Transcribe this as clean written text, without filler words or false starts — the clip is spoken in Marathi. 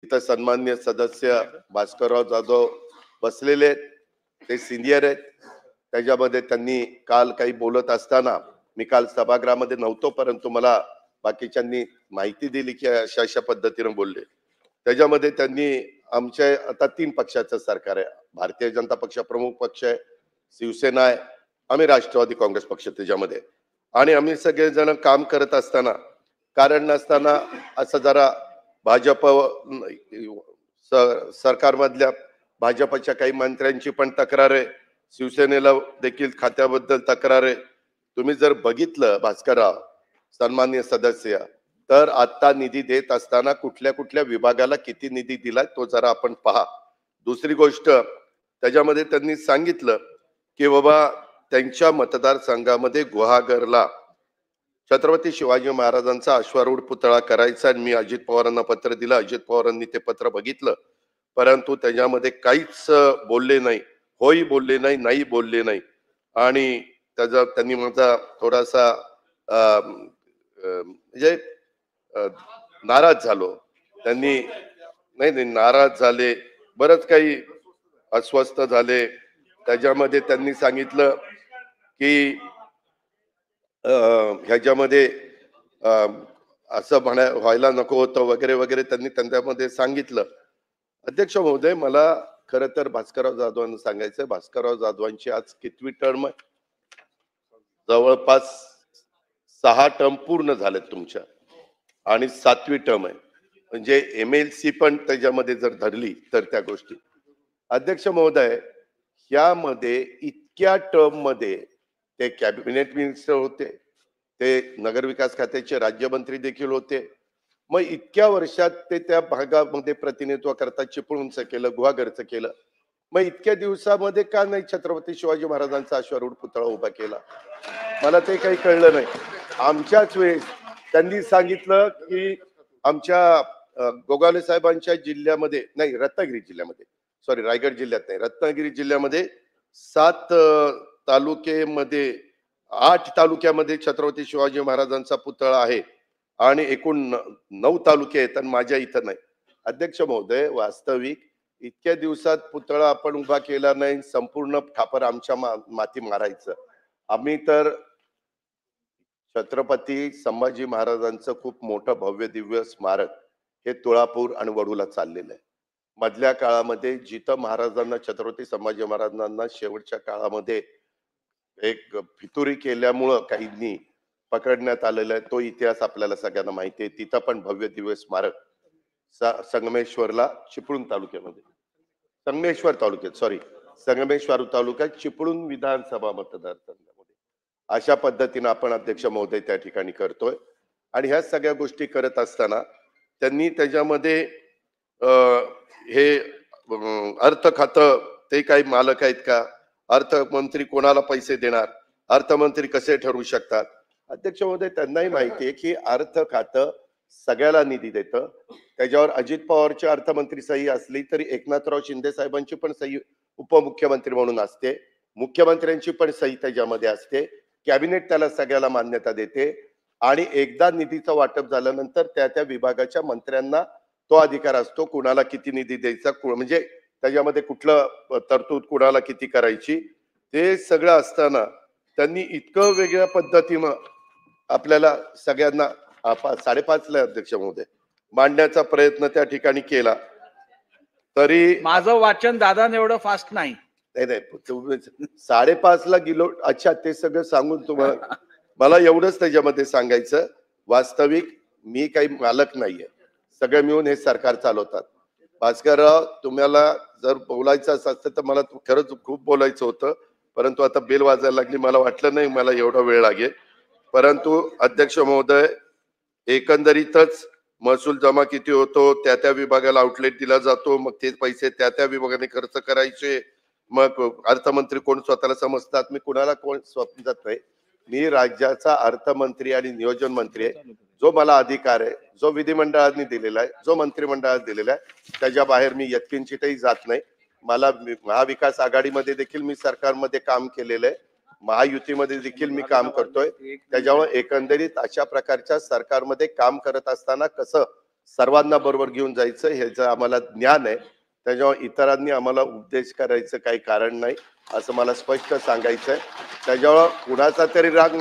इथं सन्माननीय सदस्य भास्करराव जाधव बसलेले आहेत, ते सिनियर आहेत. त्याच्यामध्ये त्यांनी काल काही बोलत असताना, मी काल सभागृहामध्ये नव्हतो, परंतु मला बाकीच्यांनी माहिती दिली की अशा अशा पद्धतीने बोलले. त्याच्यामध्ये त्यांनी आमच्या आता 3 पक्षाचं सरकार आहे. भारतीय जनता पक्ष प्रमुख पक्ष आहे, शिवसेना आहे, आम्ही राष्ट्रवादी काँग्रेस पक्ष त्याच्यामध्ये. आणि आम्ही सगळेजण काम करत असताना कारण नसताना असं जरा भाजप सरकारमधल्या भाजपच्या काही मंत्र्यांची पण तक्रार आहे, शिवसेनेला देखील खात्याबद्दल तक्रार आहे. तुम्ही जर बघितलं भास्करराव सन्माननीय सदस्य, तर आता निधी देत असताना कुठल्या कुठल्या विभागाला किती निधी दिलाय तो जरा आपण पहा. दुसरी गोष्ट त्याच्यामध्ये त्यांनी सांगितलं की बाबा त्यांच्या मतदारसंघामध्ये गुहागरला छत्रपती शिवाजी महाराजांचा अश्वारूढ पुतळा करायचा आणि मी अजित पवारांना पत्र दिलं. अजित पवारांनी ते पत्र बघितलं, परंतु त्याच्यामध्ये काहीच बोलले नाही, होही बोलले नाही, नाही बोलले नाही. आणि त्याचा त्यांनी माझा थोडासा म्हणजे नाराज झालो. त्यांनी नाही नाही नाराज झाले, बरंच काही अस्वस्थ झाले. त्याच्यामध्ये त्यांनी सांगितलं की ह्याच्यामध्ये असं व्हायला नको होतं वगैरे वगैरे त्यांनी त्यांच्यामध्ये सांगितलं. अध्यक्ष महोदय, मला खरं तर भास्करराव जाधवांना सांगायचं, भास्करराव जाधवांची आज कितवी टर्म आहे? जवळपास 6 टर्म पूर्ण झालेत तुमच्या आणि 7वी टर्म आहे. म्हणजे MLC पण त्याच्यामध्ये जर धरली तर त्या गोष्टी. अध्यक्ष महोदय, यामध्ये इतक्या टर्म मध्ये ते कॅबिनेट मिनिस्टर होते, ते नगरविकास खात्याचे राज्यमंत्री देखील होते. मग इतक्या वर्षात ते त्या भागामध्ये प्रतिनिधित्व करता चिपळूणचं केलं, गुहागरचं केलं. मग इतक्या दिवसामध्ये का नाही छत्रपती शिवाजी महाराजांचा अश्वारूढ पुतळा उभा केला? मला ते काही कळलं नाही. आमच्याच वेळेस त्यांनी सांगितलं की आमच्या गोगावले साहेबांच्या जिल्ह्यामध्ये नाही, रत्नागिरी जिल्ह्यामध्ये, सॉरी रायगड जिल्ह्यात नाही, रत्नागिरी जिल्ह्यामध्ये 7 तालुक्यामध्ये 8 तालुक्यामध्ये छत्रपती शिवाजी महाराजांचा पुतळा आहे आणि एकूण 9 तालुके आहेत आणि माझ्या इथं नाही. अध्यक्ष महोदय, वास्तविक इतक्या दिवसात पुतळा आपण उभा केला नाही, संपूर्ण ठापर आमच्या माती मारायचं. आम्ही तर छत्रपती संभाजी महाराजांचं खूप मोठं भव्य दिव्य स्मारक हे तुळापूर आणि वडूला चाललेलं आहे. मधल्या काळामध्ये जिथं महाराजांना, छत्रपती संभाजी महाराजांना शेवटच्या काळामध्ये एक फितुरी केल्यामुळं काहींनी पकडण्यात आलेला आहे, तो इतिहास आपल्याला सगळ्यांना माहिती आहे. तिथं पण भव्य दिव्य स्मारक संगमेश्वरला, चिपळूण तालुक्यामध्ये, संगमेश्वर तालुक्यात, सॉरी संगमेश्वर तालुक्यात चिपळूण विधानसभा मतदारसंघामध्ये अशा पद्धतीने आपण अध्यक्ष महोदय त्या ठिकाणी करतोय. आणि ह्या सगळ्या गोष्टी करत असताना त्यांनी त्याच्यामध्ये हे अर्थ खातं ते काही मालक आहेत का, अर्थमंत्री कोणाला पैसे देणार, अर्थमंत्री कसे ठरवू शकतात? अध्यक्ष महोदय, त्यांनाही माहिती आहे की अर्थ खातं सगळ्याला निधी देतं. त्याच्यावर अजित पवारची अर्थमंत्री सही असली तरी एकनाथराव शिंदे साहेबांची पण सही उपमुख्यमंत्री म्हणून असते, मुख्यमंत्र्यांची पण सही त्याच्यामध्ये असते, कॅबिनेट त्याला सगळ्याला मान्यता देते. आणि एकदा निधीचं वाटप झाल्यानंतर त्या त्या विभागाच्या मंत्र्यांना तो अधिकार असतो कुणाला किती निधी द्यायचा, म्हणजे त्याच्यामध्ये कुठलं तरतूद कुणाला किती करायची, ते सगळं असताना त्यांनी इतकं वेगळ्या पद्धतीनं आपल्याला सगळ्यांना 5:30ला अध्यक्ष महोदय मांडण्याचा प्रयत्न त्या ठिकाणी केला. तरी माझं वाचन दादा एवढं फास्ट नाही. नाही, 5:30ला गेलो. अच्छा, ते सगळं सांगून तुम्हाला मला एवढंच त्याच्यामध्ये सांगायचं, वास्तविक मी काही मालक नाहीये, सगळे मिळून हे सरकार चालवतात. भास्करराव, तुम्हाला जर बोलायचं असतं तर मला खरंच खूप बोलायचं होतं, परंतु आता बेल वाजायला लागली, मला वाटलं नाही मला एवढा वेळ लागेल. परंतु अध्यक्ष महोदय, एकंदरीतच महसूल जमा किती होतो, त्या त्या विभागाला आउटलेट दिला जातो, मग ते पैसे त्या त्या विभागाने खर्च करायचे. मग अर्थमंत्री कोण स्वतःला समजतात, मी कुणाला कोण समजत नाही. मी राज्याचा अर्थमंत्री आणि नियोजन मंत्री आहे. जो मला अधिकार आहे, जो विधिमंडळाने दिलेला आहे, जो मंत्रिमंडळाने दिलेला आहे, त्याच्या बाहेर मी यत्किंचितही जात नाही. मला महाविकास आघाडीमध्ये देखील मी सरकारमध्ये काम केलेलं आहे, महायुतीमध्ये देखील मी काम करतोय. त्याच्यामुळे एकंदरीत अशा प्रकारच्या सरकारमध्ये काम करत असताना कसं सर्वांना बरोबर घेऊन जायचं ह्याचं आम्हाला ज्ञान आहे. त्याच्यामुळे इतरांनी आम्हाला उपदेश करायचं काही कारण नाही असं मला स्पष्ट सांगायचं आहे. त्याच्यामुळं कुणाचा तरी राग